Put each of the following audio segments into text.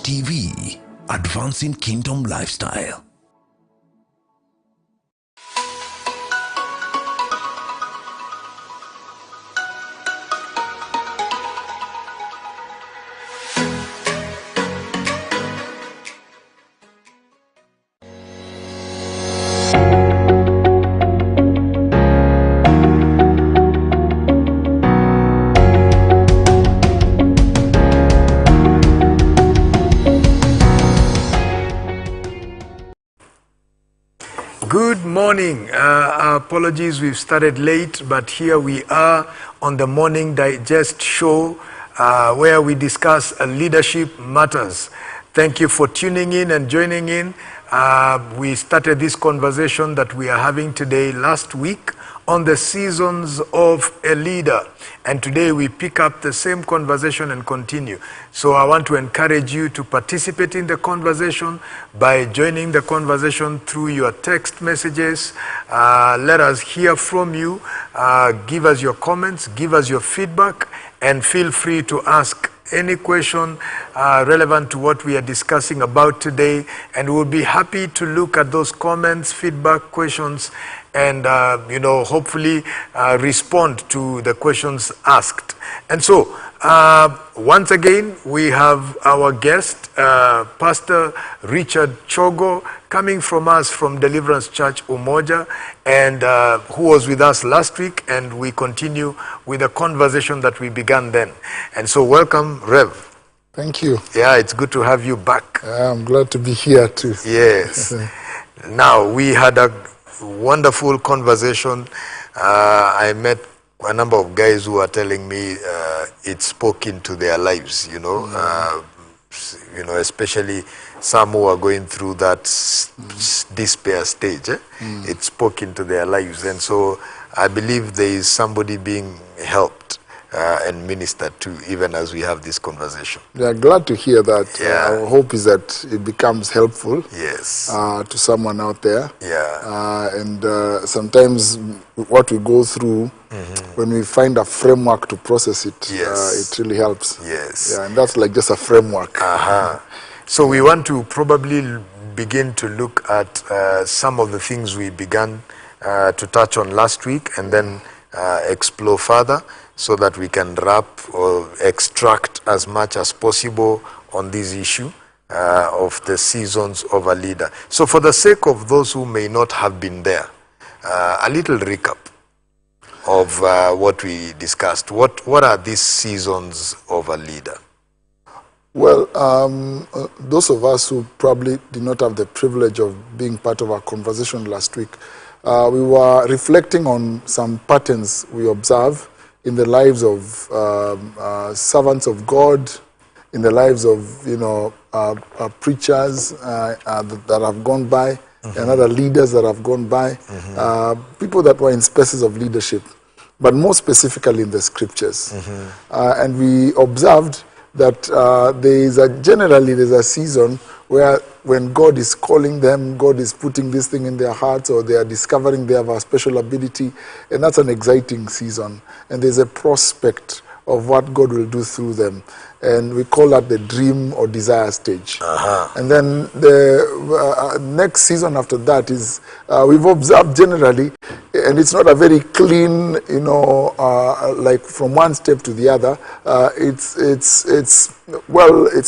TV, advancing kingdom lifestyle. Good morning. Apologies, we've started late, but here we are on the Morning Digest show where we discuss leadership matters. Thank you for tuning in and joining in. We started this conversation that we are having today last week on the seasons of a leader. And today we pick up the same conversation and continue. So I want to encourage you to participate in the conversation by joining the conversation through your text messages. Let us hear from you. Give us your comments, give us your feedback, and feel free to ask any question relevant to what we are discussing about today. And we'll be happy to look at those comments, feedback, questions, and hopefully respond to the questions asked. And so once again we have our guest, Pastor Richard Chogo, coming from us from Deliverance Church Umoja, and who was with us last week, and we continue with the conversation that we began then. And so welcome, Rev. Thank you. Yeah, it's good to have you back. I'm glad to be here too. Yes. Now, we had a wonderful conversation. I met a number of guys who are telling me it spoke into their lives, especially some who are going through that despair stage. It spoke into their lives. And so I believe there is somebody being helped and ministered to, even as we have this conversation. Yeah, glad to hear that. Yeah. Our hope is that it becomes helpful. Yes. To someone out there. Yeah. And sometimes what we go through, when we find a framework to process it, Yes. it really helps. Yes. Yeah, and that's like just a framework. So we want to probably begin to look at some of the things we began to touch on last week, and then explore further, so that we can wrap or extract as much as possible on this issue of the seasons of a leader. So for the sake of those who may not have been there, a little recap of what we discussed. What are these seasons of a leader? Well, those of us who probably did not have the privilege of being part of our conversation last week, we were reflecting on some patterns we observe in the lives of servants of God, in the lives of preachers that have gone by, and other leaders that have gone by, people that were in spaces of leadership, but more specifically in the scriptures. And we observed that generally there's a season where when God is calling them, God is putting this thing in their hearts, or they are discovering they have a special ability, and that's an exciting season. And there's a prospect of what God will do through them. And we call that the dream or desire stage. And then the next season after that is, we've observed generally, and it's not a very clean, like from one step to the other. It's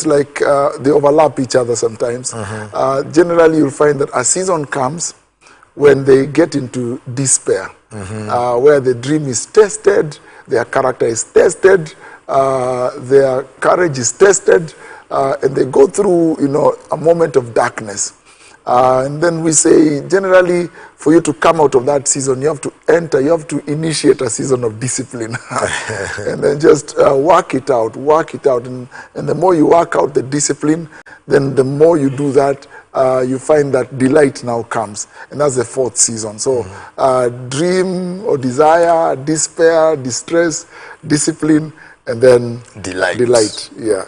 like they overlap each other sometimes. Generally, you'll find that a season comes when they get into despair, where the dream is tested, their character is tested, their courage is tested, and they go through, a moment of darkness. And then we say, generally, for you to come out of that season, you have to initiate a season of discipline. And then just work it out. And the more you work out the discipline, then the more you do that, you find that delight now comes. And that's the fourth season. So dream or desire, despair, distress, discipline, and then delight. Yeah.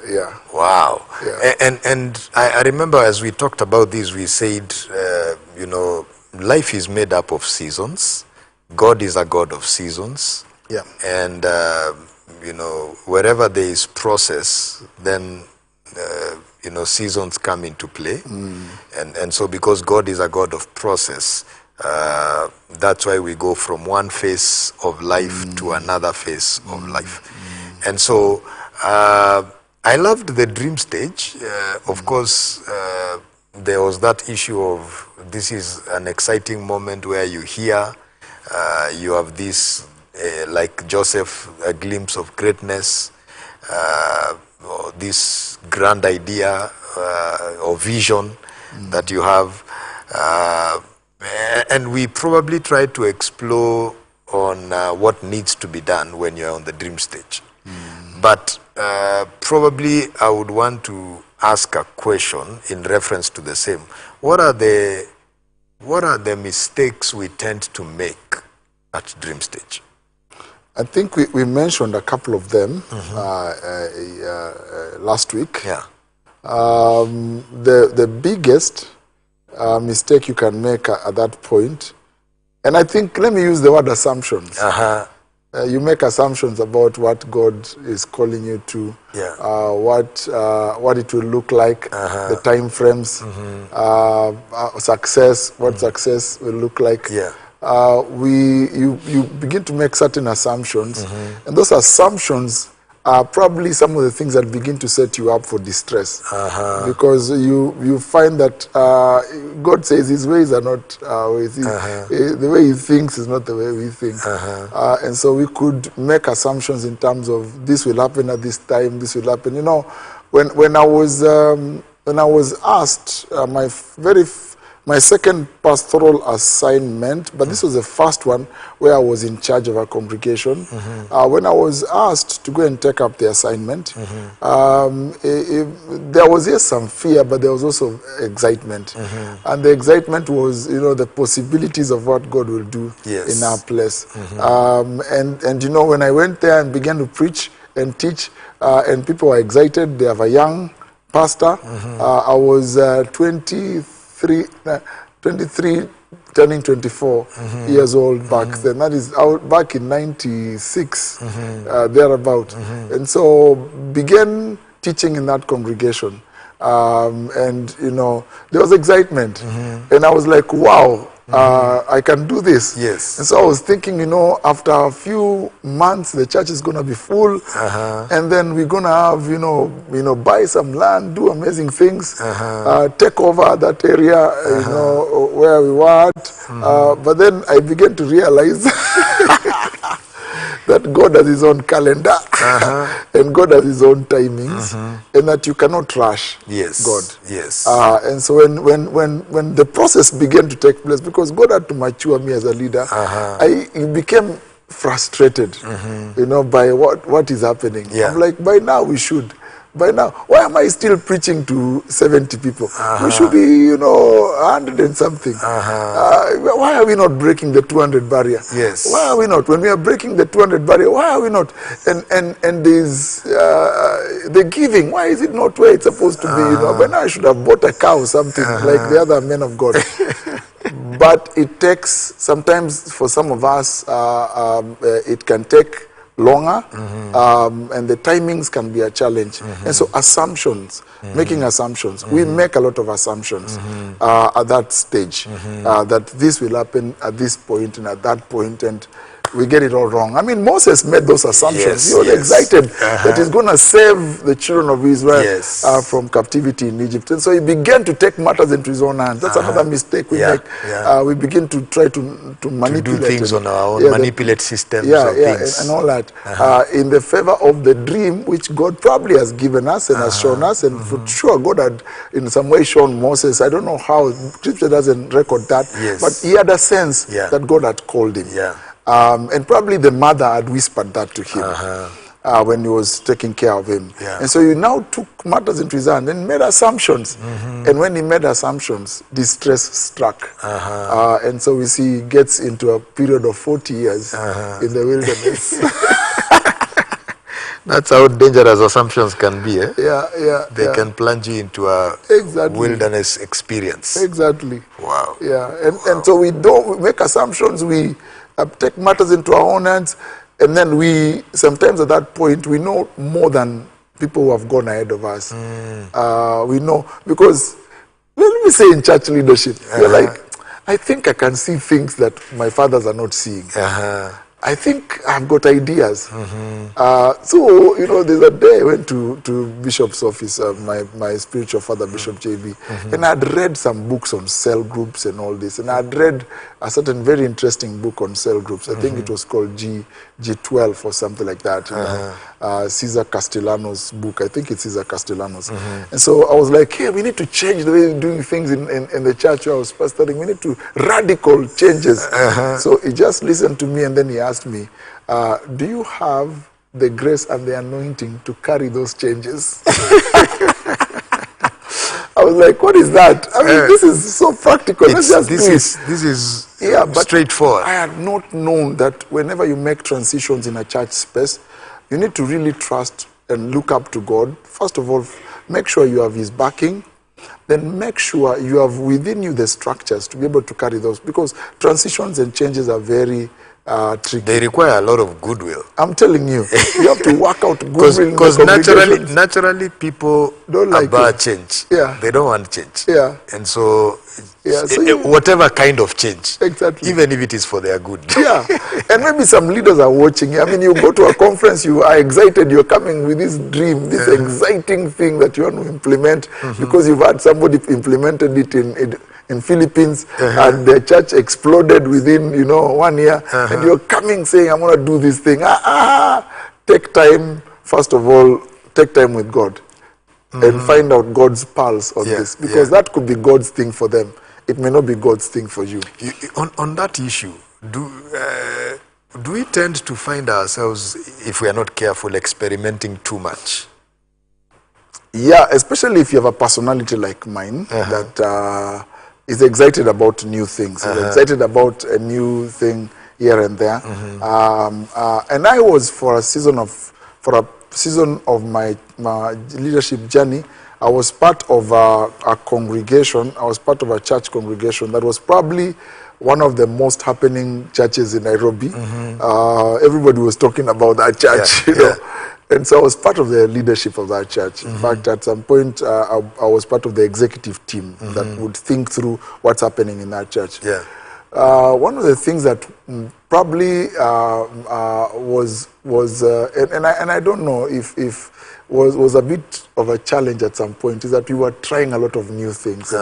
Wow. Yeah. And I remember as we talked about this, we said, life is made up of seasons. God is a God of seasons. Yeah. And, wherever there is process, then, seasons come into play. And so because God is a God of process, that's why we go from one phase of life to another phase of life. And so I loved the dream stage. Of course, there was that issue of this is an exciting moment where you hear, you have this, like Joseph, a glimpse of greatness, or this grand idea or vision that you have. And we probably try to explore on what needs to be done when you're on the dream stage. But probably I would want to ask a question in reference to the same. What are the mistakes we tend to make at dream stage? I think we mentioned a couple of them last week. Yeah. The biggest mistake you can make at that point, and I think, let me use the word assumptions. You make assumptions about what God is calling you to, what it will look like, the time frames, success, what success will look like. You begin to make certain assumptions, and those assumptions are probably some of the things that begin to set you up for distress, because you find that God says His ways are not our ways. The way He thinks is not the way we think, and so we could make assumptions in terms of this will happen at this time, this will happen. When I was asked my second pastoral assignment, but this was the first one where I was in charge of a congregation. When I was asked to go and take up the assignment, there was some fear, but there was also excitement. And the excitement was, the possibilities of what God will do in our place. And when I went there and began to preach and teach, and people were excited, they have a young pastor. I was 23, turning 24 years old back then. That is back in 96, thereabout. And so began teaching in that congregation. And, there was excitement. And I was like, wow, I can do this. Yes. And so I was thinking, after a few months, the church is going to be full. And then we're going to have, buy some land, do amazing things, take over that area, where we were at. But then I began to realize that God has His own calendar and God has His own timings, and that you cannot rush God. Yes. And so when the process began to take place, because God had to mature me as a leader, I became frustrated, by what is happening. I'm like, by now we should. By now, why am I still preaching to 70 people? We should be, 100 and something. Why are we not breaking the 200 barrier? Yes. Why are we not? When we are breaking the 200 barrier, why are we not? And there's the giving. Why is it not where it's supposed to be? By now I should have bought a cow or something like the other men of God. But it takes, sometimes for some of us, it can take longer, and the timings can be a challenge. And so assumptions, making assumptions, we make a lot of assumptions at that stage, that this will happen at this point and at that point, and we get it all wrong. I mean, Moses made those assumptions. He was excited that he's going to save the children of Israel from captivity in Egypt. And so he began to take matters into his own hands. That's another mistake we make. We begin to try to manipulate. To do things on our own, manipulate systems of things. And all that. In the favor of the dream, which God probably has given us and has shown us. And for sure, God had in some way shown Moses. I don't know how. Scripture doesn't record that. But he had a sense that God had called him. And probably the mother had whispered that to him when he was taking care of him. And so he now took matters into his hand and made assumptions. And when he made assumptions, distress struck. And so we see he gets into a period of 40 years in the wilderness. That's how dangerous assumptions can be. They can plunge you into a wilderness experience. Wow. And so we don't make assumptions. We take matters into our own hands, and then we sometimes at that point we know more than people who have gone ahead of us. We know, because when we say in church leadership, you're like, I think I can see things that my fathers are not seeing. I think I've got ideas. So, you know, there's a day I went to Bishop's office, my spiritual father, Bishop JB, and I'd read some books on cell groups and all this. And I'd read a certain very interesting book on cell groups. I think it was called G12 or something like that. You know, Cesar Castellanos' book. I think it's Cesar Castellanos. And so I was like, hey, we need to change the way we're doing things in the church where I was pastoring. We need to radical changes. So he just listened to me, and then he asked me, do you have the grace and the anointing to carry those changes? I was like, what is that? I mean, this is so practical. Let's just do it. This is but straightforward. I had not known that whenever you make transitions in a church space, you need to really trust and look up to God. First of all, make sure you have his backing. Then make sure you have within you the structures to be able to carry those, because transitions and changes are very tricky. They require a lot of goodwill. I'm telling you, you have to work out goodwill. Because naturally people don't like about change. Yeah. They don't want change. Yeah. And so, so whatever kind of change, exactly, even if it is for their good. Yeah. And maybe some leaders are watching. I mean, you go to a conference, you are excited, you're coming with this dream, this exciting thing that you want to implement, because you've had somebody implemented it in Philippines, and the church exploded within, you know, 1 year, and you're coming saying, I want to do this thing. Take time, first of all, take time with God, and find out God's pulse on this, because that could be God's thing for them. It may not be God's thing for you. On that issue, do we tend to find ourselves, if we are not careful, experimenting too much? Yeah, especially if you have a personality like mine that is excited about new things, is excited about a new thing here and there. And I was, for a season of my leadership journey, I was part of a congregation. I was part of a church congregation that was probably one of the most happening churches in Nairobi. Everybody was talking about that church, you know. And so I was part of the leadership of that church. In fact, at some point, I was part of the executive team that would think through what's happening in that church. One of the things that probably was and I don't know if was a bit of a challenge at some point, is that we were trying a lot of new things.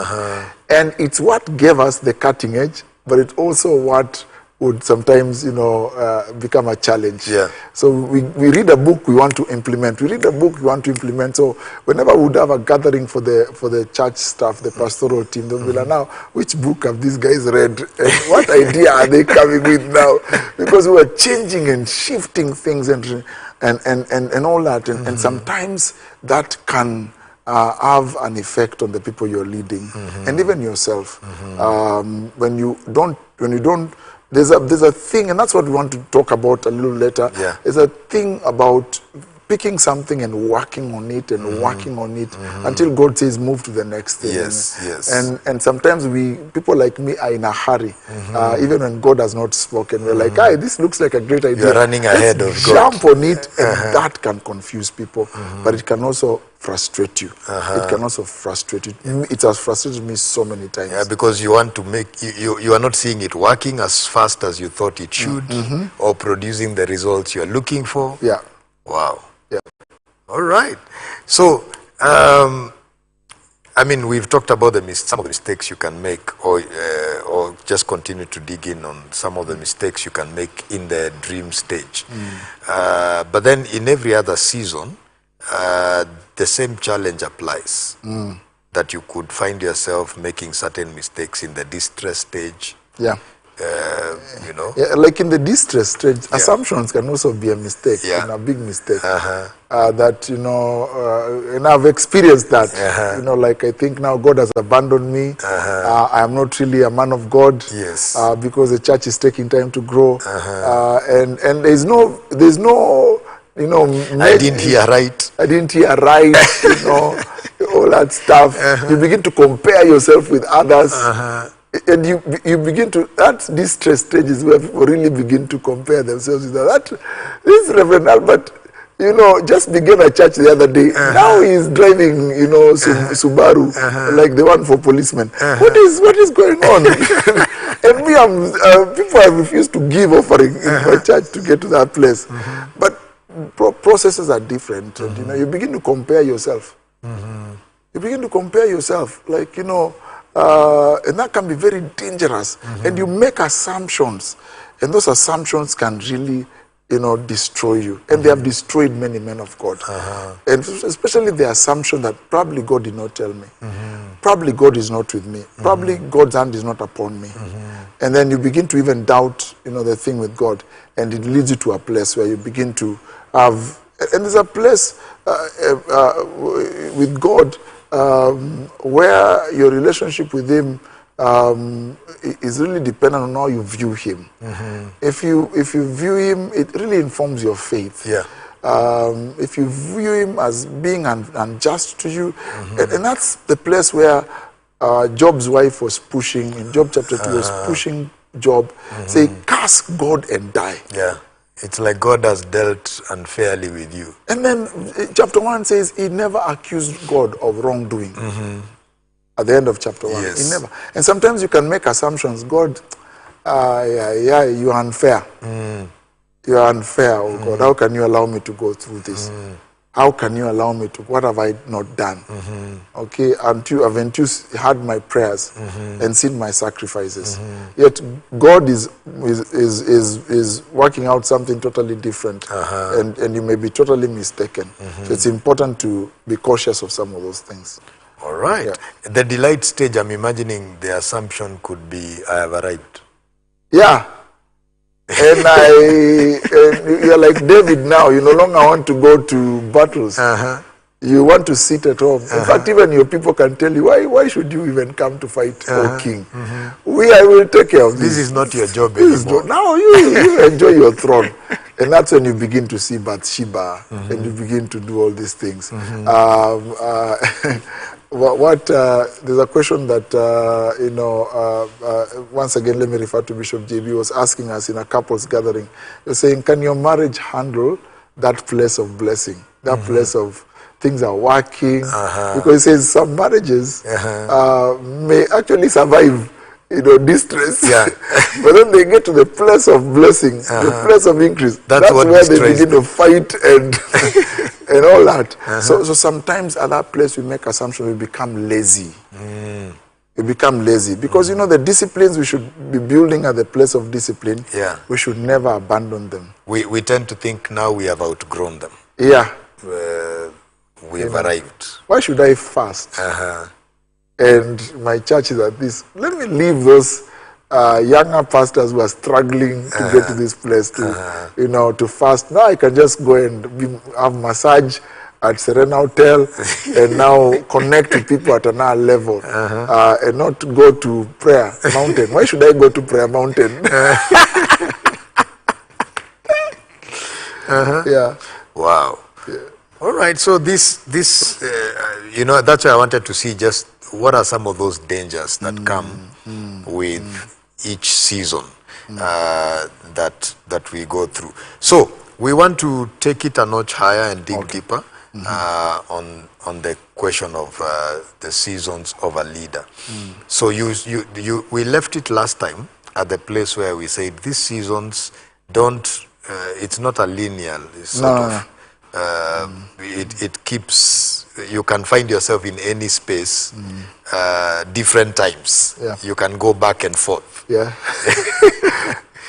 And it's what gave us the cutting edge, but it's also what would sometimes, you know, become a challenge. So we read a book we want to implement. We read a book we want to implement. So whenever we would have a gathering for the church staff, the pastoral team, they'll be like, now, which book have these guys read? And what idea are they coming with now? Because we were changing and shifting things and all that. And sometimes that can have an effect on the people you're leading, and even yourself. When you don't, there's a thing, and that's what we want to talk about a little later. There's a thing about picking something and working on it and working on it until God says move to the next thing. And sometimes people like me are in a hurry, even when God has not spoken. We're like, hey, this looks like a great idea. You're running ahead of God. Jump on it, and that can confuse people, but it can also frustrate you. It can also frustrate you. It has frustrated me so many times. Because you want to make, you are not seeing it working as fast as you thought it should, or producing the results you're looking for. Wow. All right. So, I mean, we've talked about some of the mistakes you can make, or just continue to dig in on some of the mistakes you can make in the dream stage. But then in every other season, the same challenge applies. That you could find yourself making certain mistakes in the distress stage. You know? Like in the distress stage, assumptions can also be a mistake, and a big mistake. That, you know, and I've experienced that. You know, like, I think now God has abandoned me. I am not really a man of God. Because the church is taking time to grow. And there's no, you know, I didn't hear right. You know, all that stuff. You begin to compare yourself with others. And you begin to, that distress stage is where people really begin to compare themselves with that. This Reverend Albert, you know, just began a church the other day. Now he's driving, you know, Subaru, like the one for policemen. What is going on? And me, people have refused to give offering in my church to get to that place. But processes are different, and you know, you begin to compare yourself. You begin to compare yourself, like, you know, and that can be very dangerous. And you make assumptions, and those assumptions can really, you know, destroy you. And they have destroyed many men of God. And especially the assumption that probably God did not tell me. Probably God is not with me. Probably God's hand is not upon me. And then you begin to even doubt, you know, the thing with God. And it leads you to a place where you begin to have, and there's a place with God where your relationship with Him is really dependent on how you view Him. If you view Him, it really informs your faith. Yeah. If you view Him as being unjust to you, and that's the place where Job's wife was pushing, in Job chapter 2, was pushing Job, say, curse God and die. Yeah. It's like God has dealt unfairly with you. And then chapter 1 says he never accused God of wrongdoing. At the end of chapter 1. Yes. He never. And sometimes you can make assumptions. God, you are unfair. You are unfair, oh God. How can you allow me to go through this? How can you allow me to? What have I not done? Okay, haven't you heard my prayers and seen my sacrifices? Yet God is working out something totally different, and you may be totally mistaken. So it's important to be cautious of some of those things. All right. Yeah. The delight stage, I'm imagining the assumption could be, I have arrived. Yeah. And you're like David now. You no longer want to go to battles. You want to sit at home. In fact, even your people can tell you, why should you even come to fight, O king? I will take care of this. This is not your job anymore. Now you enjoy your throne. And that's when you begin to see Bathsheba, and you begin to do all these things. There's a question that, once again, let me refer to Bishop JB, was asking us in a couples gathering. He was saying, can your marriage handle that place of blessing, that place of things are working? Because he says some marriages may actually survive, distress. Yeah. But then they get to the place of blessing, the place of increase. That's where they begin to fight and and all that. So sometimes at that place we make assumptions, we become lazy. We become lazy because the disciplines we should be building at the place of discipline. Yeah. We should never abandon them. We tend to think now we have outgrown them. Yeah. We've arrived. Why should I fast? And my church is at this. Let me leave those younger pastors who are struggling to get to this place to, to fast. Now I can just go and have massage at Serena Hotel and now connect to people at another level and not go to Prayer Mountain. Why should I go to Prayer Mountain? Yeah. Wow. Yeah. All right. So this that's why I wanted to see just what are some of those dangers that come with each season that we go through. So we want to take it a notch higher and dig deeper on the question of the seasons of a leader. So we left it last time at the place where we said these seasons don't. It's not a linear. It's sort of. It keeps, you can find yourself in any space different times. Yeah. You can go back and forth. Yeah.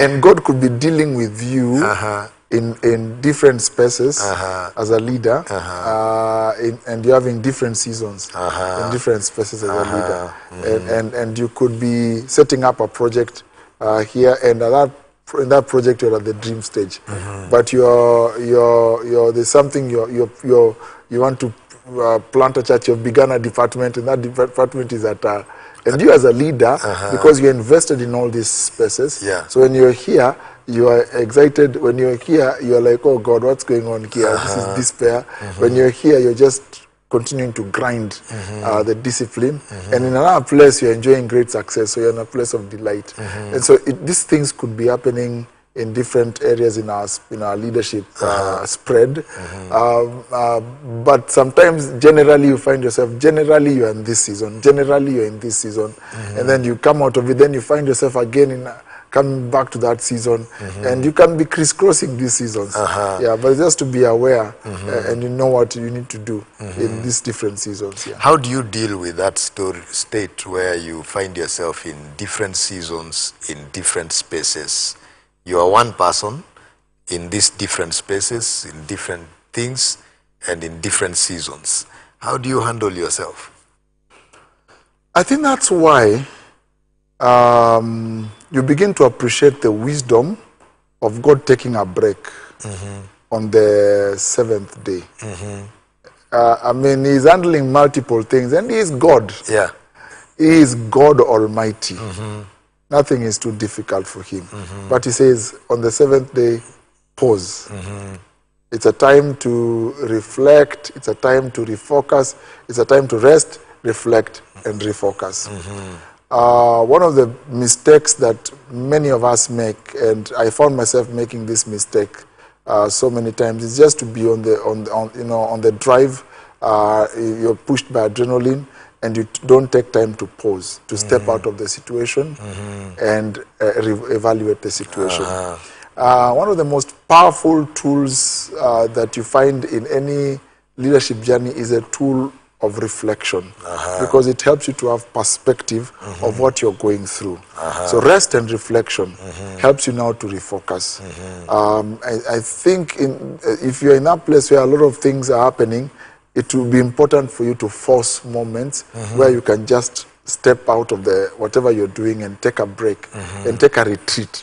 And God could be dealing with you in different spaces as a leader, and you're having different seasons in different spaces as a leader. And you could be setting up a project here, and in that project you're at the dream stage, but there's something you want to plant a church. You've begun a department, and that department is at and you as a leader, because you're invested in all these spaces. Yeah. So when you're here, you are excited. When you're here, you're like, oh God, what's going on here? This is despair. When you're here, you're just continuing to grind the discipline. And in another place, you're enjoying great success. So you're in a place of delight. And so these things could be happening in different areas in our leadership spread. But sometimes, generally, you find yourself, generally you're in this season, generally you're in this season, and then you come out of it, then you find yourself again coming back to that season, and you can be crisscrossing these seasons. Yeah, but just to be aware, and you know what you need to do in these different seasons. Yeah. How do you deal with that state where you find yourself in different seasons, in different spaces? You are one person in these different spaces, in different things, and in different seasons. How do you handle yourself? I think that's why you begin to appreciate the wisdom of God taking a break on the 7th day. I mean, he's handling multiple things, and he is God. Yeah. He is God Almighty. Nothing is too difficult for him. But he says, on the 7th day, pause. It's a time to reflect. It's a time to refocus. It's a time to rest, reflect, and refocus. One of the mistakes that many of us make, and I found myself making this mistake so many times, is just to be on the drive. You're pushed by adrenaline, and you don't take time to pause, to step out of the situation and evaluate the situation. One of the most powerful tools that you find in any leadership journey is a tool of reflection, because it helps you to have perspective of what you're going through. So rest and reflection helps you now to refocus. I think if you're in that place where a lot of things are happening, it will be important for you to force moments where you can just step out of whatever you're doing and take a break and take a retreat.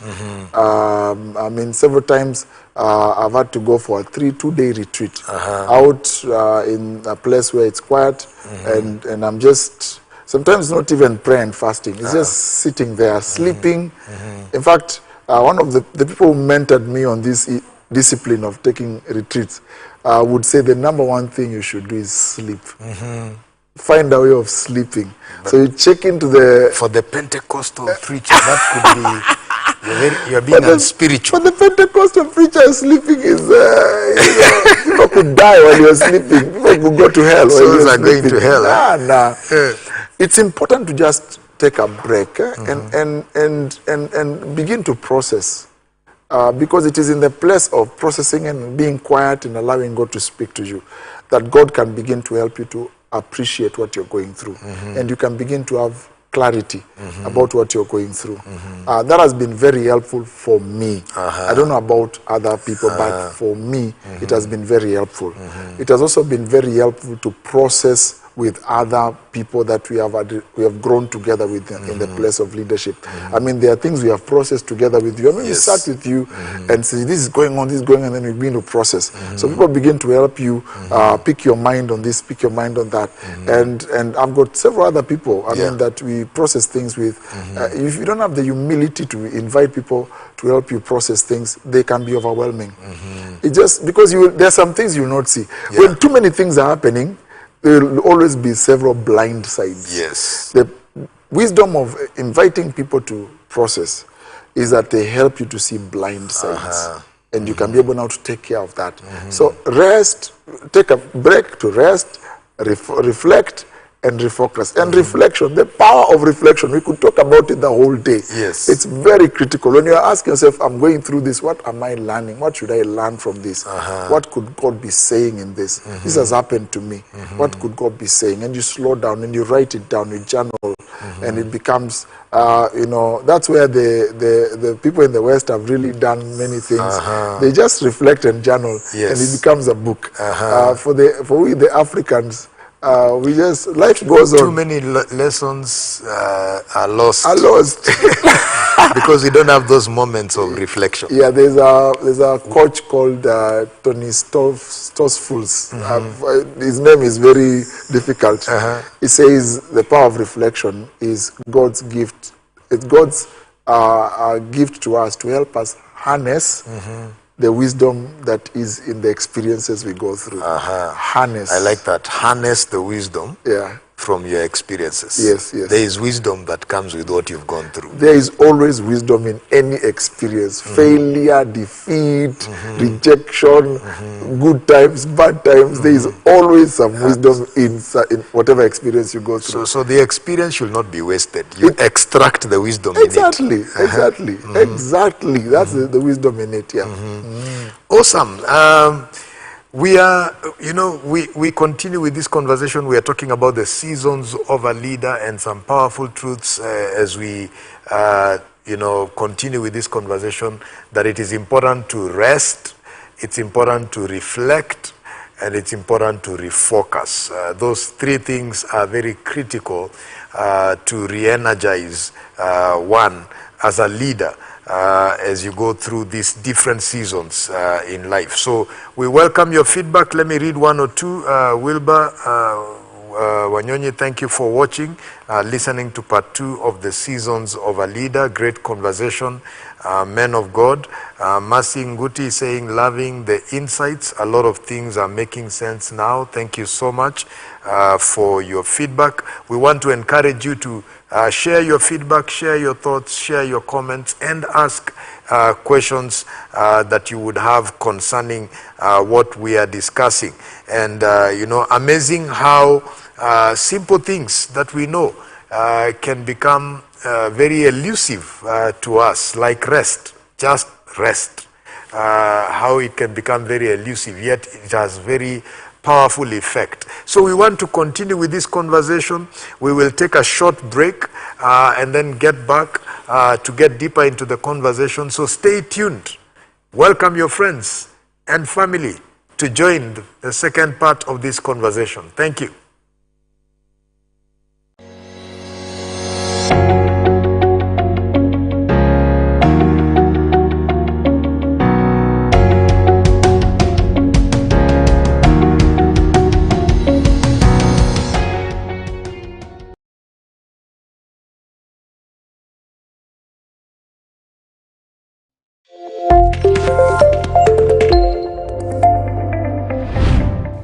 I mean, several times I've had to go for a 2-day retreat out in a place where it's quiet, and I'm just sometimes not even praying and fasting. It's just sitting there, sleeping. In fact, one of the people who mentored me on this discipline of taking retreats would say the number one thing you should do is sleep. Find a way of sleeping. But so you check into for the Pentecostal preacher, that could be you're being unspiritual. But the Pentecostal preacher sleeping is people could die while you're sleeping. People could go to hell. Souls are going to hell. Nah. It's important to just take a break and begin to process. Because it is in the place of processing and being quiet and allowing God to speak to you that God can begin to help you to appreciate what you're going through. And you can begin to have clarity about what you're going through. That has been very helpful for me. I don't know about other people, but for me, it has been very helpful. It has also been very helpful to process with other people that we have grown together with in the place of leadership. I mean, there are things we have processed together with you. I mean, we sat with you and say, this is going on, and then we begin to process. So people begin to help you pick your mind on this, pick your mind on that. And I've got several other people, I mean, that we process things with. If you don't have the humility to invite people to help you process things, they can be overwhelming. It just, because there are some things you'll not see. When too many things are happening, there will always be several blind sides. Yes. The wisdom of inviting people to process is that they help you to see blind sides. And you can be able now to take care of that. So rest, take a break to rest, reflect, and refocus. And reflection, the power of reflection, we could talk about it the whole day. Yes. It's very critical. When you're asking yourself, I'm going through this, what am I learning? What should I learn from this? What could God be saying in this? This has happened to me. What could God be saying? And you slow down and you write it down, you journal, and it becomes, that's where the people in the West have really done many things. They just reflect and journal, and it becomes a book. For we, the Africans, life goes on. Too many lessons are lost. Because we don't have those moments of reflection. Yeah, there's a coach called Tony Stossfuls. His name is very difficult. He says the power of reflection is God's gift. It's God's gift to us to help us harness the wisdom that is in the experiences we go through. Harness. I like that. Harness the wisdom from your experiences. Yes, yes. There is wisdom that comes with what you've gone through. There is always wisdom in any experience. Failure, defeat, rejection, good times, bad times. There is always some wisdom in whatever experience you go through. So the experience should not be wasted. You extract the wisdom in it. Exactly. Exactly. That's the wisdom in it, yeah. Awesome. We are, we continue with this conversation. We are talking about the seasons of a leader and some powerful truths as we, continue with this conversation, that it is important to rest, it's important to reflect, and it's important to refocus. Those three things are very critical to re-energize one as a leader. As you go through these different seasons in life. So we welcome your feedback. Let me read one or two. Wilbur Wanyonyi, thank you for watching, listening to part 2 of the seasons of a leader. Great conversation, men of God. Mercy Nguti saying, loving the insights. A lot of things are making sense now. Thank you so much for your feedback. We want to encourage you to share your feedback, share your thoughts, share your comments, and ask questions that you would have concerning what we are discussing. And, amazing how simple things that we know can become very elusive to us, like rest, just rest. How it can become very elusive, yet it has very powerful effect. So we want to continue with this conversation. We will take a short break and then get back to get deeper into the conversation. So stay tuned. Welcome your friends and family to join the second part of this conversation. Thank you.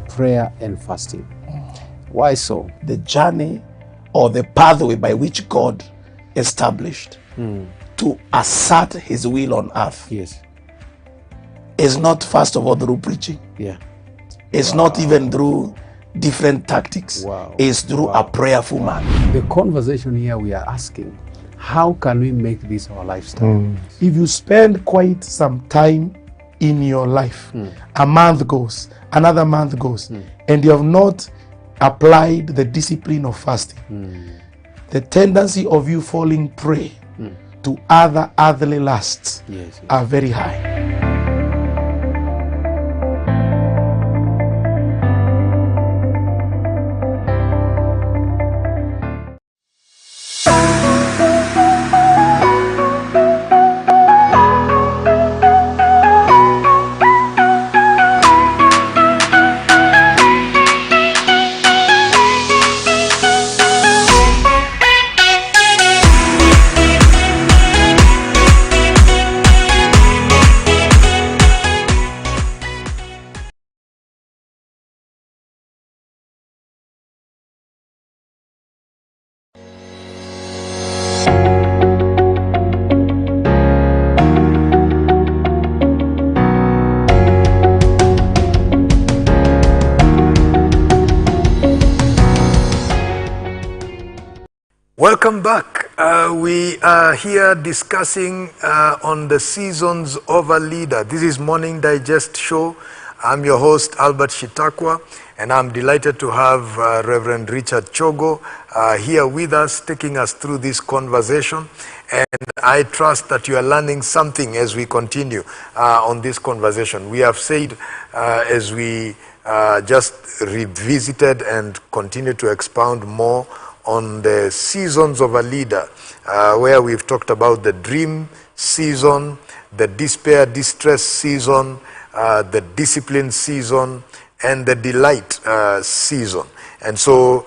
Prayer and fasting. Why so? The journey or the pathway by which God established to assert his will on earth Yes. is not, first of all, through preaching. Yeah. It's not even through different tactics. Wow. It's through a prayerful man. The conversation here, we are asking, how can we make this our lifestyle? If you spend quite some time in your life, a month goes, another month goes, and you have not applied the discipline of fasting, the tendency of you falling prey to other earthly lusts are very high. Welcome back. We are here discussing on the seasons of a leader. This is Morning Digest Show. I'm your host, Albert Shitakwa, and I'm delighted to have Reverend Richard Chogo here with us, taking us through this conversation. And I trust that you are learning something as we continue on this conversation. We have said, as we just revisited and continue to expound more on the seasons of a leader, where we've talked about the dream season, the despair, distress season, the discipline season, and the delight season. And so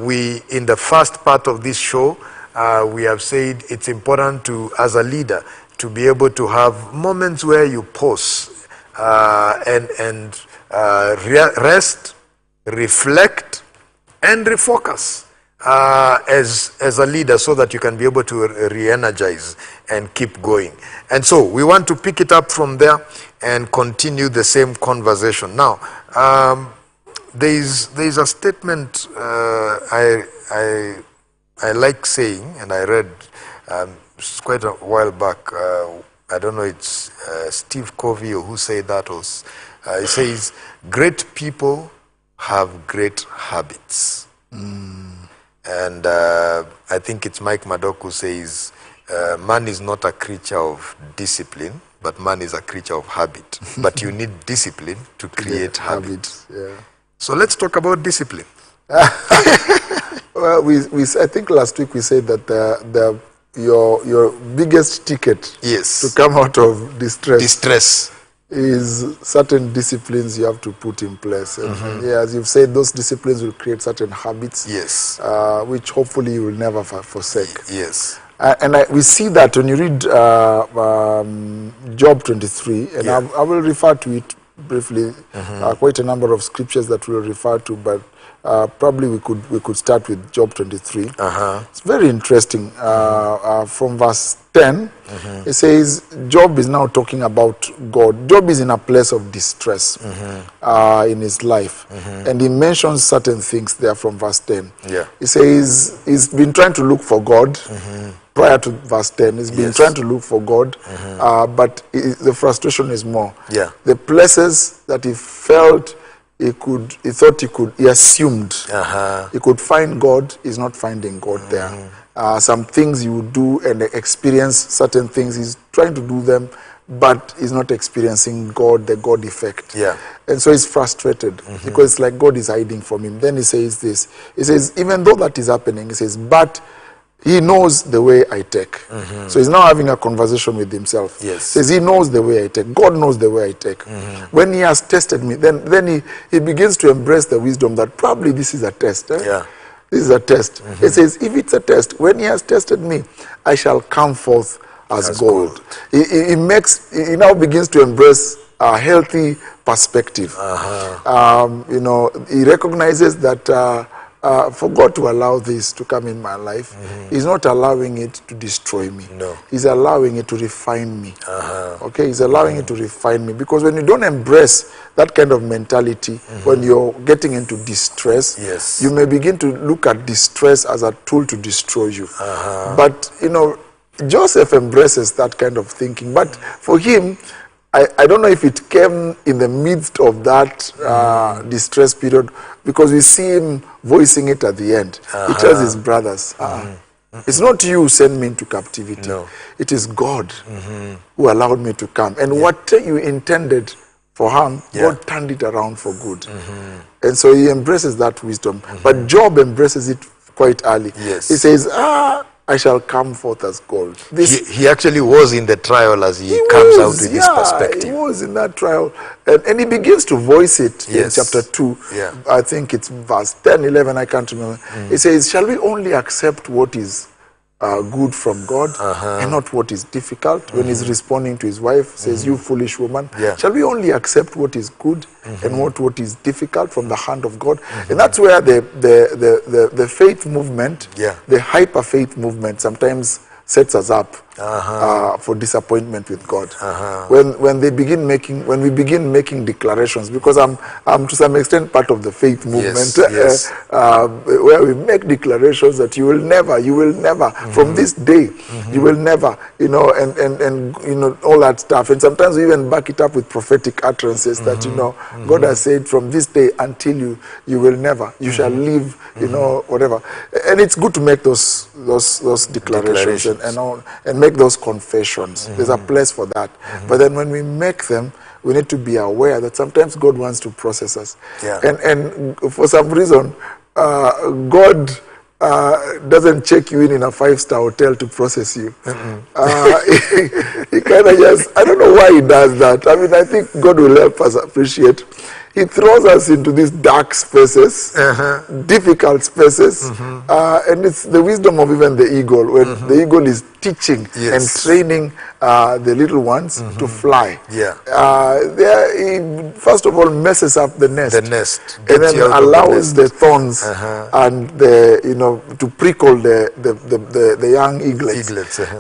we, in the first part of this show, we have said it's important to, as a leader, to be able to have moments where you pause and rest, reflect, and refocus as a leader so that you can be able to re-energize and keep going. And so we want to pick it up from there and continue the same conversation. Now, there's a statement I like saying, and I read quite a while back. I don't know, it's Steve Covey who said that. He says, great people have great habits. And I think it's Mike Madoc who says, man is not a creature of discipline, but man is a creature of habit. But you need discipline to create habits. Yeah. So let's talk about discipline. Well, I think last week we said that your biggest ticket to come out of distress is certain disciplines you have to put in place. And yeah, as you've said, those disciplines will create certain habits, which hopefully you will never forsake. Yes. And we see that when you read Job 23, and I will refer to it briefly. Quite a number of scriptures that we'll refer to, but probably we could start with Job 23. It's very interesting. From verse 10, it says Job is now talking about God. Job is in a place of distress in his life, and he mentions certain things there from verse 10. He says he's been trying to look for God. Prior to verse 10, he's been trying to look for God, but the frustration is more. The places that he felt he assumed he could find God, he's not finding God there. Some things you would do and experience certain things, he's trying to do them, but he's not experiencing God, the God effect. And so he's frustrated because it's like God is hiding from him. Then he says this, he says, even though that is happening, he says, but he knows the way I take. So he's now having a conversation with himself. Says he knows the way I take. God knows the way I take. When he has tested me, then he begins to embrace the wisdom that probably this is a test. This is a test. He says, if it's a test, when he has tested me, I shall come forth as gold. He now begins to embrace a healthy perspective. He recognizes that for God to allow this to come in my life, He's not allowing it to destroy me. He's allowing it to refine me. Okay, He's allowing it to refine me. Because when you don't embrace that kind of mentality, when you're getting into distress, you may begin to look at distress as a tool to destroy you. But, Joseph embraces that kind of thinking. But for him, I don't know if it came in the midst of that distress period, because we see him voicing it at the end. He tells his brothers, it's not you who sent me into captivity. It is God who allowed me to come. And what you intended for harm, God turned it around for good. And so he embraces that wisdom. But Job embraces it quite early. He says, I shall come forth as gold. He actually was in the trial as he comes out with this perspective. He was in that trial. And he begins to voice it in chapter 2. I think it's verse 10, 11, I can't remember. He says, shall we only accept what is good from God and not what is difficult? When he's responding to his wife, says, you foolish woman, shall we only accept what is good and what is difficult from the hand of God? And that's where the faith movement, the hyper faith movement sometimes sets us up for disappointment with God. When we begin making declarations, because I'm to some extent part of the faith movement, where we make declarations that you will never, from this day, you will never, and all that stuff. And sometimes we even back it up with prophetic utterances that, God has said from this day until you will never, you shall live, whatever. And it's good to make those declarations. And make those confessions. There's a place for that. But then when we make them, we need to be aware that sometimes God wants to process us. And for some reason, God doesn't check you in a 5-star hotel to process you. He kind of just, I don't know why he does that. I mean, I think God will help us appreciate. he throws us into these dark spaces, difficult spaces, and it's the wisdom of even the eagle, when the eagle is teaching and training the little ones to fly. He first of all messes up the nest, and then allows the thorns and the to prickle the young eaglets,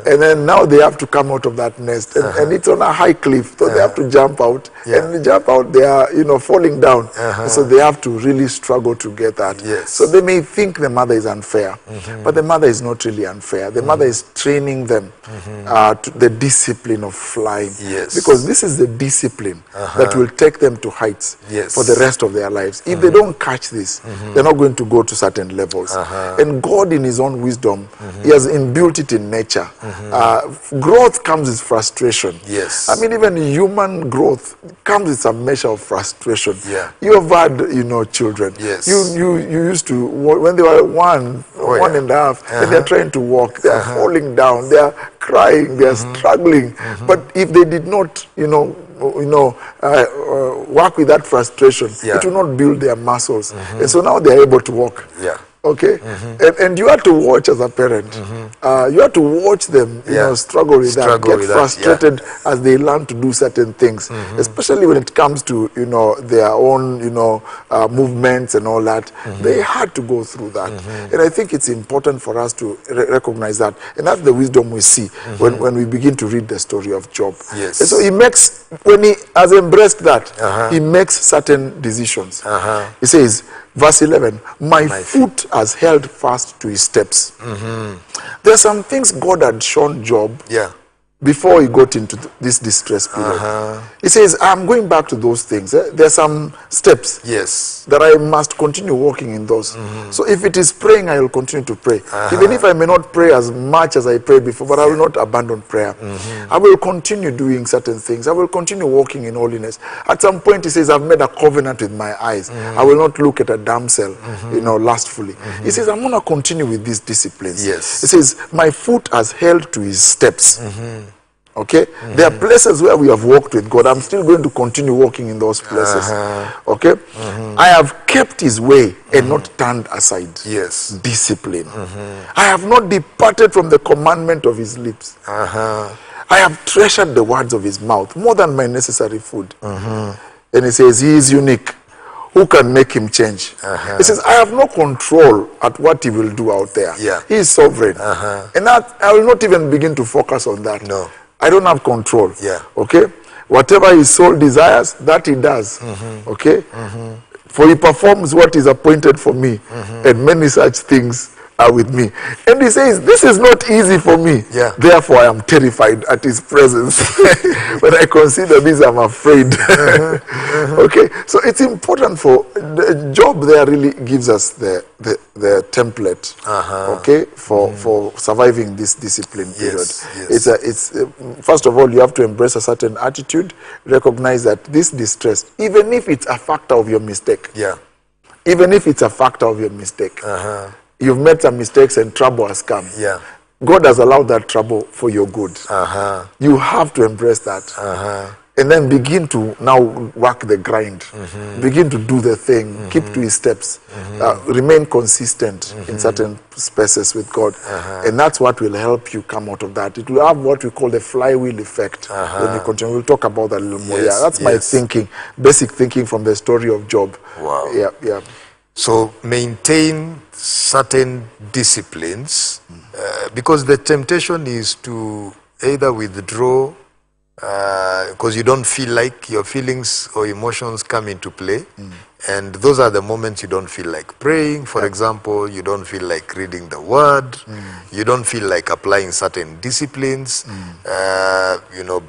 and then now they have to come out of that nest, and it's on a high cliff, so they have to jump out, and they jump out, they are falling down, so they have to really struggle to get that. So they may think the mother is unfair, but the mother is not really unfair. The mother is training them to the discipline of flying, because this is the discipline that will take them to heights for the rest of their lives. If they don't catch this, they're not going to go to certain levels. And God, in his own wisdom, he has inbuilt it in nature. Growth comes with frustration. I mean, even human growth comes with some measure of frustration. You have had children. You used to, when they were one and a half, and they're trying to walk, they're falling down, they are crying, they are struggling. But if they did not work with that frustration, it will not build their muscles, and so now they are able to walk. Okay, and you have to watch as a parent. You have to watch them, struggle with that, get frustrated as they learn to do certain things, especially when it comes to their own movements and all that. They had to go through that, and I think it's important for us to recognize that, and that's the wisdom we see when we begin to read the story of Job. And so he makes, when he has embraced that, he makes certain decisions. He says, verse 11, my foot has held fast to his steps. There are some things God had shown Job before he got into this distress period. He says, I'm going back to those things. There are some steps that I must continue walking in those. So if it is praying, I will continue to pray. Even if I may not pray as much as I prayed before, but I will not abandon prayer. I will continue doing certain things. I will continue walking in holiness. At some point, he says, I've made a covenant with my eyes. I will not look at a damsel, lustfully. He says, I'm going to continue with these disciplines. He says, my foot has held to his steps. Okay, there are places where we have walked with God. I'm still going to continue walking in those places. Okay, I have kept his way and not turned aside. Discipline. I have not departed from the commandment of his lips. I have treasured the words of his mouth more than my necessary food. And he says, he is unique. Who can make him change? He says, I have no control at what he will do out there. He is sovereign. And that, I will not even begin to focus on that. I don't have control. Okay? Whatever his soul desires, that he does. Okay? For he performs what is appointed for me, and many such things are with me. And he says, this is not easy for me. Therefore, I am terrified at his presence. When I consider this, I'm afraid. Okay, so it's important for the Job there really gives us the template, okay, for surviving this discipline period. It's first of all, you have to embrace a certain attitude, recognize that this distress, even if it's a factor of your mistake, even if it's a factor of your mistake, you've made some mistakes and trouble has come. God has allowed that trouble for your good. You have to embrace that. And then begin to now work the grind. Begin to do the thing. Keep to his steps. Remain consistent in certain spaces with God. And that's what will help you come out of that. It will have what we call the flywheel effect. When you continue, we'll talk about that a little more. That's my thinking, basic thinking from the story of Job. So maintain certain disciplines, because the temptation is to either withdraw because you don't feel like your feelings or emotions come into play, and those are the moments you don't feel like praying, for example. You don't feel like reading the word, you don't feel like applying certain disciplines,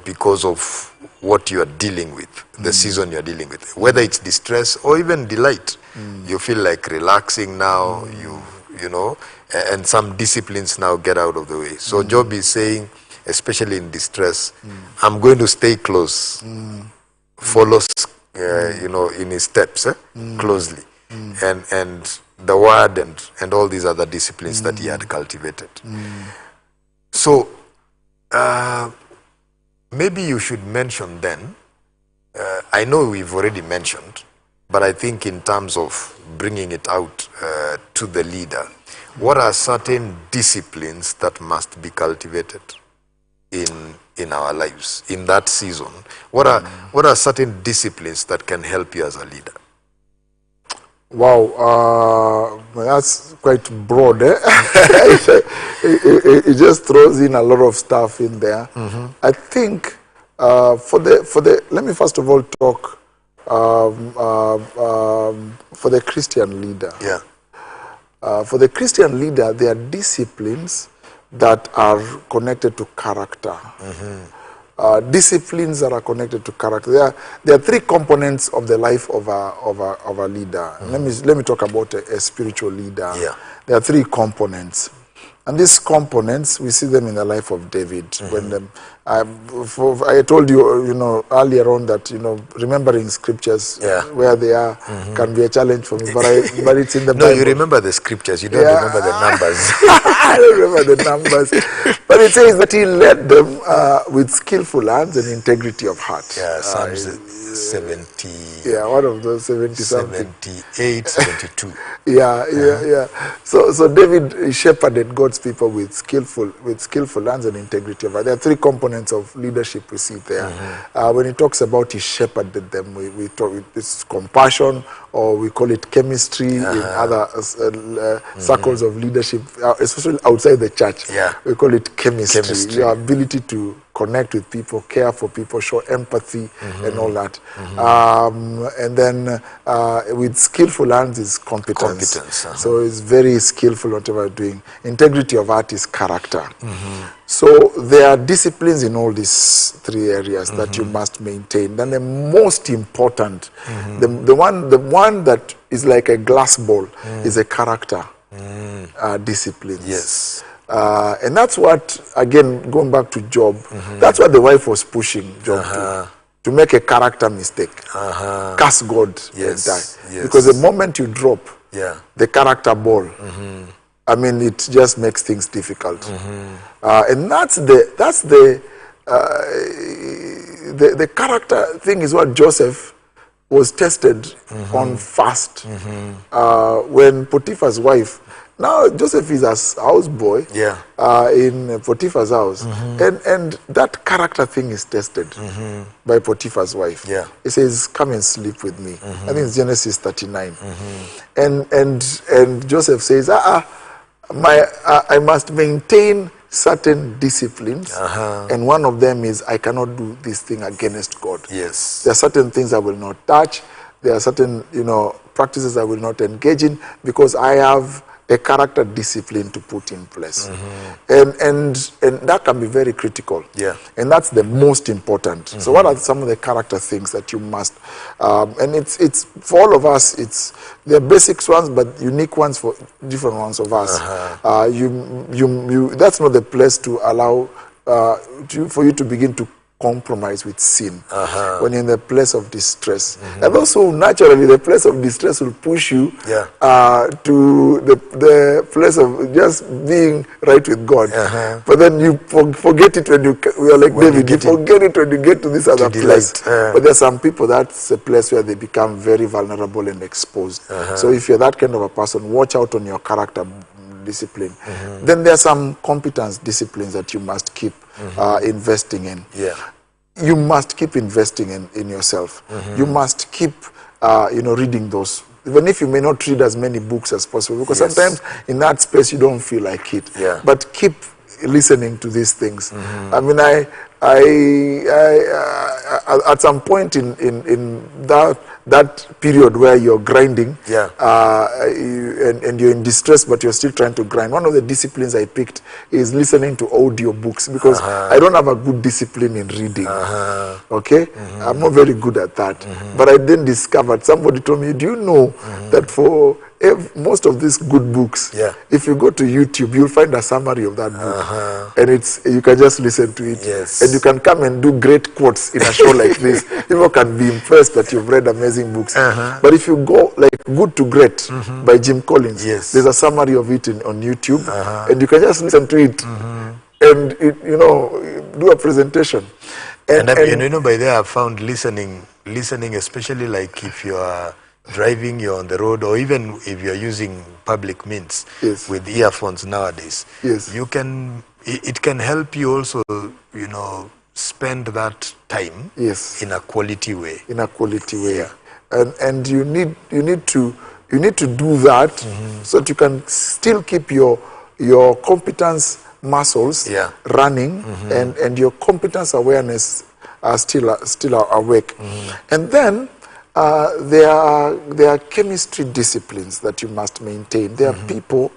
because of what you are dealing with, the season you are dealing with, whether it's distress or even delight. You feel like relaxing now, and some disciplines now get out of the way. So Job is saying, especially in distress, I'm going to stay close, follow, in his steps closely, and the word and all these other disciplines that he had cultivated. So maybe you should mention then, I know we've already mentioned, But I think in terms of bringing it out to the leader, what are certain disciplines that must be cultivated in our lives in that season? What are certain disciplines that can help you as a leader? Wow, that's quite broad. Eh? it just throws in a lot of stuff in there. I think for let me first of all talk for the Christian leader. Yeah. For the Christian leader, there are disciplines that are connected to character. Disciplines that are connected to character. There are three components of the life of a leader. Let me talk about a spiritual leader. Yeah. There are three components, and these components we see them in the life of David. When I told you, earlier on that remembering scriptures where they are can be a challenge for me, but it's in the Bible. No, you remember the scriptures. You don't remember the numbers. I don't remember the numbers, but it says that he led them with skillful hands and integrity of heart. Yeah, Psalms 70. Yeah, one of those 70 something. 78, 72. Yeah. So David shepherded God's people with skillful hands and integrity of heart. There are three components of leadership we see there. When he talks about he shepherded them, we talk with this compassion, or we call it chemistry in other circles of leadership, especially outside the church. Yeah. We call it chemistry. Your ability to connect with people, care for people, show empathy, and all that. And then with skillful hands is competence. So it's very skillful whatever you're doing. Integrity of heart is character. So there are disciplines in all these three areas that you must maintain. Then the most important, the one that is like a glass ball, is a character disciplines. Yes. And that's what, again, going back to Job, that's what the wife was pushing Job to make a character mistake. Curse God and die. Because the moment you drop the character ball, I mean, it just makes things difficult. And that's the character thing is what Joseph was tested on first when Potiphar's wife. Now Joseph is a houseboy in Potiphar's house, and that character thing is tested by Potiphar's wife. He says, "Come and sleep with me." I think it's Genesis 39, and Joseph says, I must maintain certain disciplines, and one of them is I cannot do this thing against God. Yes. There are certain things I will not touch. There are certain practices I will not engage in because I have a character discipline to put in place. And that can be very critical. And that's the most important. So what are some of the character things that you must, and it's for all of us, they're basics ones, but unique ones for different ones of us. That's not the place to allow for you to begin to compromise with sin when you're in the place of distress. And also, naturally, the place of distress will push you to the place of just being right with God. But then you forget it when you are like David, you forget it when you get to this other place. But there are some people, that's a place where they become very vulnerable and exposed. So if you're that kind of a person, watch out on your character discipline. Then there are some competence disciplines that you must keep investing in. You must keep investing in yourself. You must keep reading those, even if you may not read as many books as possible, because sometimes in that space you don't feel like it. But keep listening to these things. I mean, I at some point in that period where you're grinding, and you're in distress, but you're still trying to grind. One of the disciplines I picked is listening to audio books, because I don't have a good discipline in reading. Okay, I'm not very good at that. But I then discovered, somebody told me, do you know that for most of these good books, if you go to YouTube, you'll find a summary of that book, and you can just listen to it, and you can come and do great quotes in a show like this. People can be impressed that you've read amazing books. But if you go like Good to Great by Jim Collins, there's a summary of it on YouTube, and you can just listen to it, and do a presentation. And by there, I've found listening, especially like if you are driving, you're on the road, or even if you're using public means Yes. with earphones nowadays, Yes. you can, it can help you also, you know, spend that time Yes. in a quality way. In a quality way. And you need to do that so that you can still keep your competence muscles running and your competence awareness are still awake. And then there are chemistry disciplines that you must maintain. There are people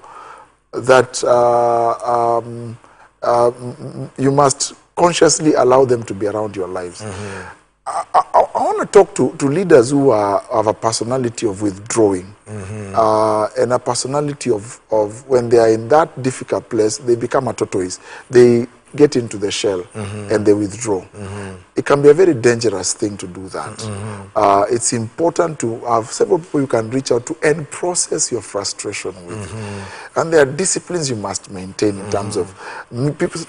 that you must consciously allow them to be around your lives. I want to talk to leaders who have a personality of withdrawing and a personality of when they are in that difficult place, they become a tortoise. They get into the shell and they withdraw. It can be a very dangerous thing to do that. It's important to have several people you can reach out to and process your frustration with. And there are disciplines you must maintain in terms of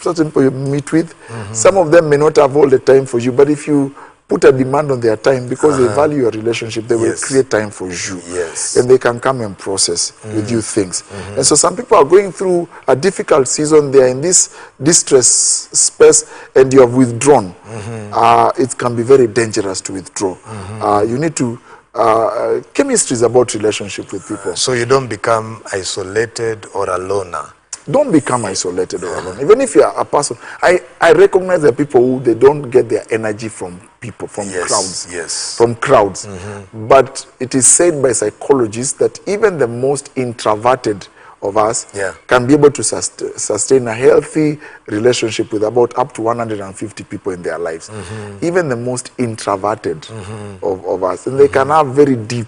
certain people you meet with. Some of them may not have all the time for you, but if you put a demand on their time because they value your relationship, they will create time for you. And they can come and process with you things. And so some people are going through a difficult season, they are in this distress space and you have withdrawn. It can be very dangerous to withdraw. You need to, chemistry is about relationship with people. So you don't become isolated or a loner. Don't become isolated or alone. Even if you are a person, I recognize that people who they don't get their energy from people, from crowds, from crowds. But it is said by psychologists that even the most introverted of us can be able to sustain a healthy relationship with about up to 150 people in their lives. Even the most introverted of us, and they can have very deep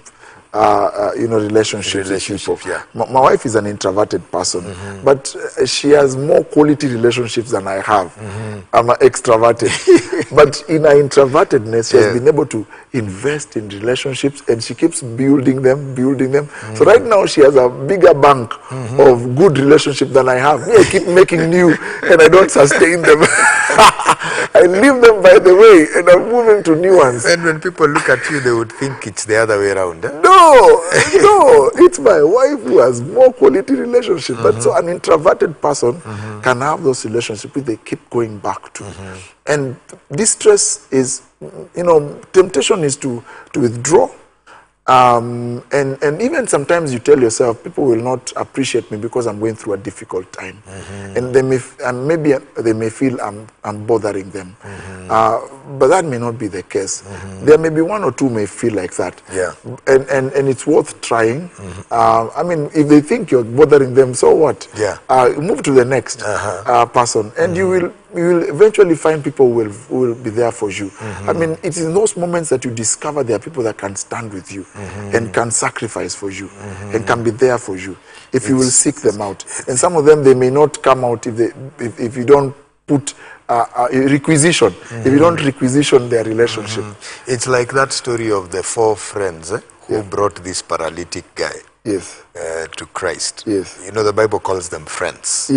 relationships with people. My wife is an introverted person, but she has more quality relationships than I have. I'm an extroverted. But in her introvertedness, she has been able to invest in relationships and she keeps building them. So right now, she has a bigger bank of good relationships than I have. Me, I keep making new and I don't sustain them. I leave them by the way and I'm moving to new ones. And when people look at you, they would think it's the other way around. Eh? No, it's my wife who has more quality relationship. But so an introverted person can have those relationships which they keep going back to. And distress is, temptation is to withdraw. And even sometimes you tell yourself, people will not appreciate me because I'm going through a difficult time. And maybe they may feel I'm bothering them. But that may not be the case. There may be one or two may feel like that. And it's worth trying. I mean, if they think you're bothering them, so what? Move to the next person. And you will eventually find people who will be there for you. I mean, it's in those moments that you discover there are people that can stand with you and can sacrifice for you and can be there for you if you will seek them out. And some of them, they may not come out if you don't put requisition, if you don't requisition their relationship. It's like that story of the four friends who brought this paralytic guy to Christ. The Bible calls them friends.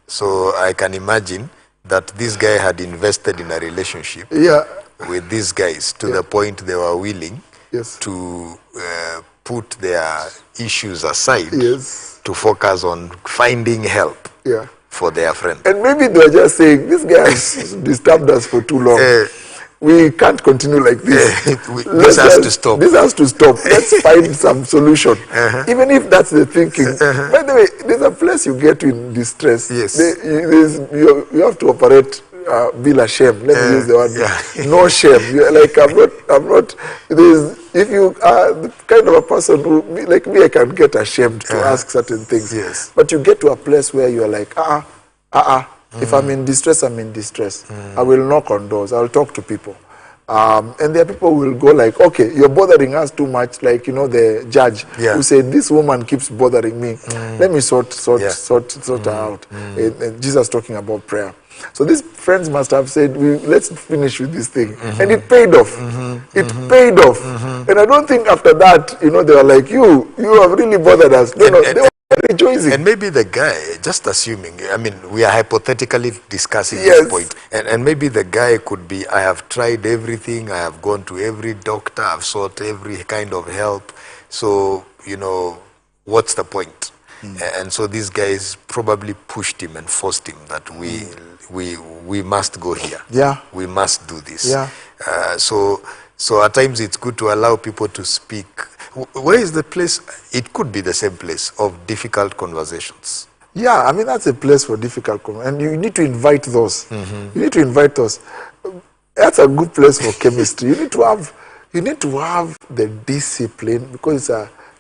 So I can imagine that this guy had invested in a relationship with these guys to the point they were willing to put their issues aside to focus on finding help for their friend. And maybe they were just saying, this guy has disturbed us for too long. We can't continue like this. This has to stop. This has to stop. Let's find some solution. Even if that's the thinking. By the way, there's a place you get in distress. You have to operate bila shame. Let me use the word. No shame. You're like, I'm not. If you are the kind of a person who, like me, I can get ashamed to ask certain things. But you get to a place where you're like, if I'm in distress, I'm in distress. I will knock on doors. I'll talk to people. And there are people who will go like, okay, you're bothering us too much. Like, the judge who said, this woman keeps bothering me. Let me sort her out. And Jesus talking about prayer. So these friends must have said, let's finish with this thing. And it paid off. It paid off. And I don't think after that, they were like, you have really bothered us. No, they were very rejoicing. And maybe the guy, just assuming, I mean, we are hypothetically discussing Yes. this point, and maybe the guy could be, I have tried everything, I have gone to every doctor, I've sought every kind of help, so, you know, what's the point? And so these guys probably pushed him and forced him that we must go here. Yeah. We must do this. Yeah. So at times it's good to allow people to speak. Where is the place? It could be the same place of difficult conversations. Yeah, I mean, that's a place for difficult and you need to invite those. You need to invite those. That's a good place for chemistry. You need to have the discipline, because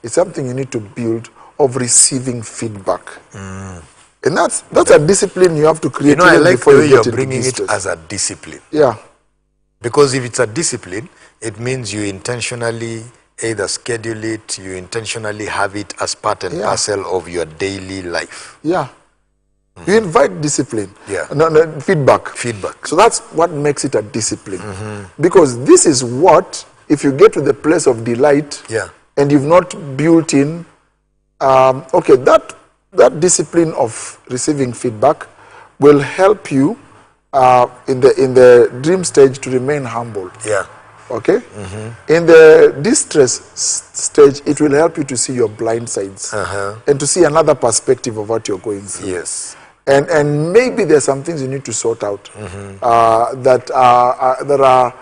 it's something you need to build, of receiving feedback. And that's a discipline you have to create. You know, I like before the way you you're get into bringing it distress. as a discipline. Yeah. Because if it's a discipline, it means you intentionally either schedule it, you intentionally have it as part and parcel of your daily life. Yeah. You invite discipline. Yeah. No, feedback. Feedback. So that's what makes it a discipline. Because this is what, if you get to the place of delight, and you've not built in, okay, that discipline of receiving feedback will help you in the dream stage to remain humble. Yeah. Okay? In the distress stage, it will help you to see your blind sides and to see another perspective of what you're going through. Yes. And maybe there's some things you need to sort out that are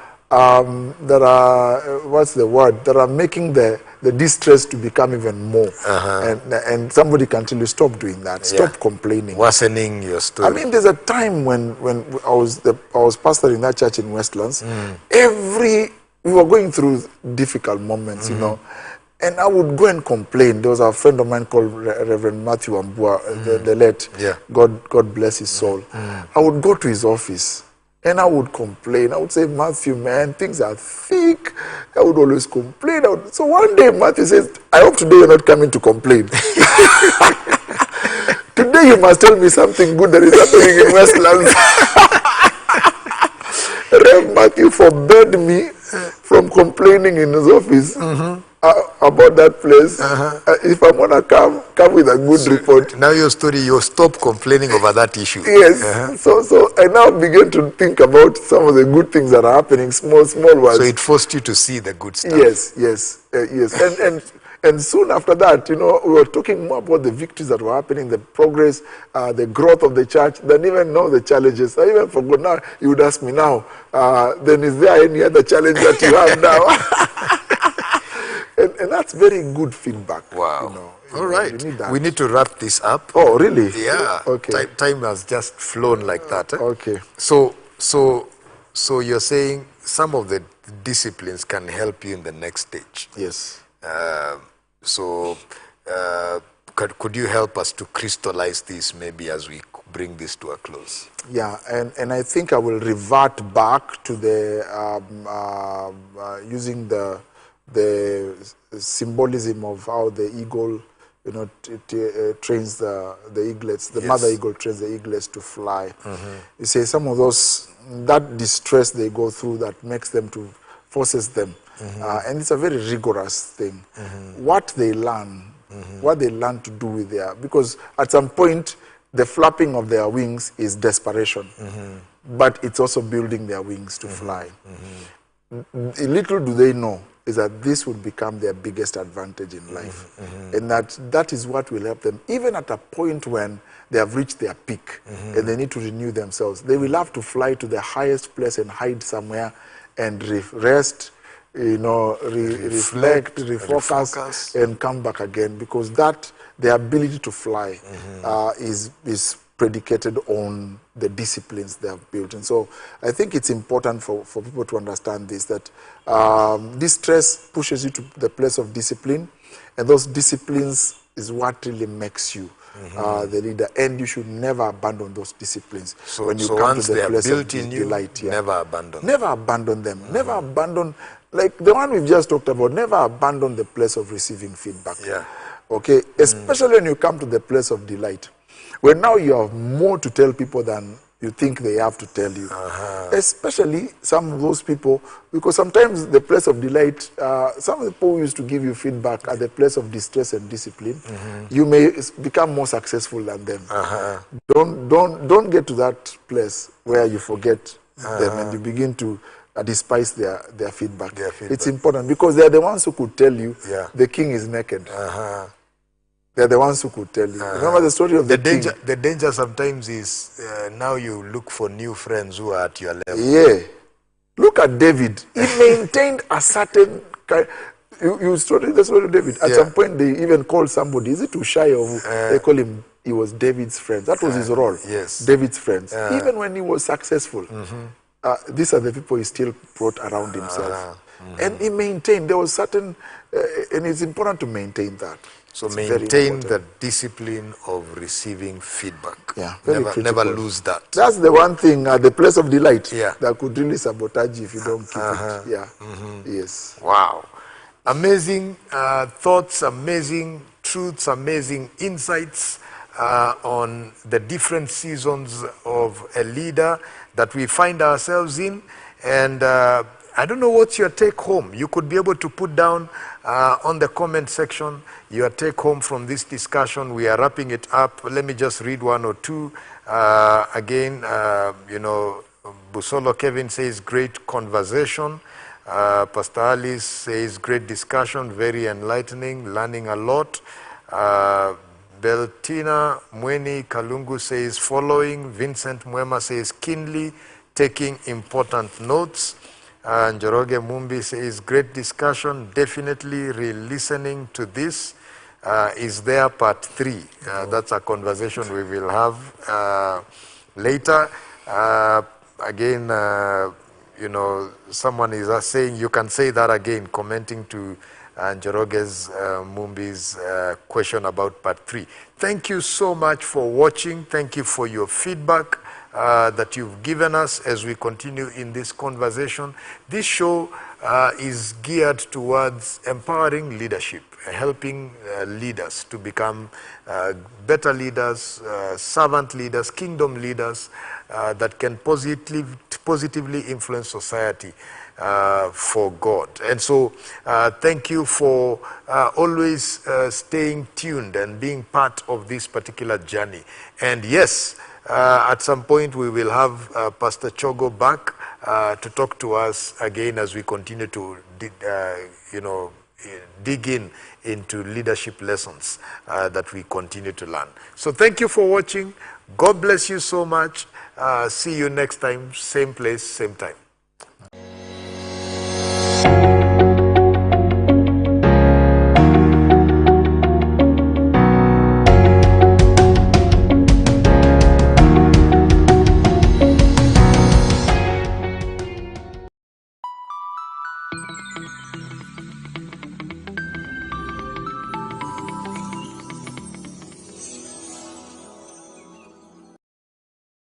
what's the word? That are making the distress to become even more. And somebody can tell you, stop doing that. Stop complaining. Worsening your story. I mean, there's a time when I was pastoring that church in Westlands. We were going through difficult moments, you know, and I would go and complain. There was a friend of mine called Reverend Matthew Ambua, the late. God bless his soul. I would go to his office and I would complain. I would say, Matthew, man, things are thick. I would always complain. So one day Matthew says, I hope today you're not coming to complain. Today you must tell me something good that is happening in Westlands. Rev Matthew forbade me from complaining in his office about that place. If I'm going to come with a good report. Now your story, you stop complaining over that issue. Yes. So I now begin to think about some of the good things that are happening, small ones. So it forced you to see the good stuff. Yes. And soon after that, you know, we were talking more about the victories that were happening, the progress, the growth of the church, than even know the challenges. I even forgot now. You would ask me now, then is there any other challenge that you have now? and that's very good feedback. Wow. You know, all right. We need to wrap this up. Oh, really? Yeah. Okay. Time has just flown like that. Okay. So you're saying some of the disciplines can help you in the next stage. Yes. Could you help us to crystallize this maybe as we bring this to a close? Yeah, and I think I will revert back to the using the symbolism of how the eagle, you know, trains the eaglets. The mother eagle trains the eaglets to fly. You say some of those, that distress they go through, that makes them to forces them. And it's a very rigorous thing. What they learn to do with because at some point, the flapping of their wings is desperation, but it's also building their wings to fly. Little do they know is that this will become their biggest advantage in life. And that is what will help them, even at a point when they have reached their peak and they need to renew themselves. They will have to fly to the highest place and hide somewhere and rest, you know, reflect, refocus, and come back again, because the ability to fly is predicated on the disciplines they have built. And so I think it's important for people to understand this, that distress pushes you to the place of discipline, and those disciplines is what really makes you the leader, and you should never abandon those disciplines. So, when you come once to the they are place built of in you, delight, never abandon them. Never abandon them. Never abandon, like the one we've just talked about, never abandon the place of receiving feedback. Yeah. Okay? Especially when you come to the place of delight, where now you have more to tell people than you think they have to tell you. Especially some of those people, because sometimes the place of delight, some of the people who used to give you feedback at the place of distress and discipline, you may become more successful than them. Don't get to that place where you forget them and you begin to despise their feedback. It's important because they're the ones who could tell you the king is naked. They're the ones who could tell you. Remember the story of the king? The danger sometimes is now you look for new friends who are at your level. Yeah. Look at David. He maintained a certain kind. You studied the story of David. At some point, they even called somebody. Is it Ushai or they call him? He was David's friend. That was his role. Yes. David's friends. Even when he was successful, these are the people he still brought around himself. And he maintained. There was certain, and it's important to maintain that. So it's maintain the discipline of receiving feedback. Yeah, never lose that. That's the one thing, the place of delight, Yeah. that could really sabotage you if you don't keep it. Yeah. Yes. Wow. Amazing thoughts, amazing truths, amazing insights on the different seasons of a leader that we find ourselves in. And I don't know what's your take home. You could be able to put down on the comment section your take home from this discussion. We are wrapping it up. Let me just read one or two. Again, Busolo Kevin says, great conversation. Pastor Alice says, great discussion, very enlightening, learning a lot. Beltina Mweni Kalungu says, following. Vincent Mwema says, keenly taking important notes. Njoroge Mumbi says, great discussion, definitely re-listening to this. Is there part 3? That's a conversation we will have later. Again, someone is saying, you can say that again, commenting to Njoroge's Mumbi's question about part 3. Thank you so much for watching. Thank you for your feedback that you've given us as we continue in this conversation. This show is geared towards empowering leadership, helping leaders to become better leaders, servant leaders, kingdom leaders that can positively influence society for God. And so thank you for always staying tuned and being part of this particular journey. And yes, at some point we will have Pastor Chogo back to talk to us again as we continue to dig into leadership lessons that we continue to learn. So thank you for watching. God bless you so much. See you next time, same place, same time.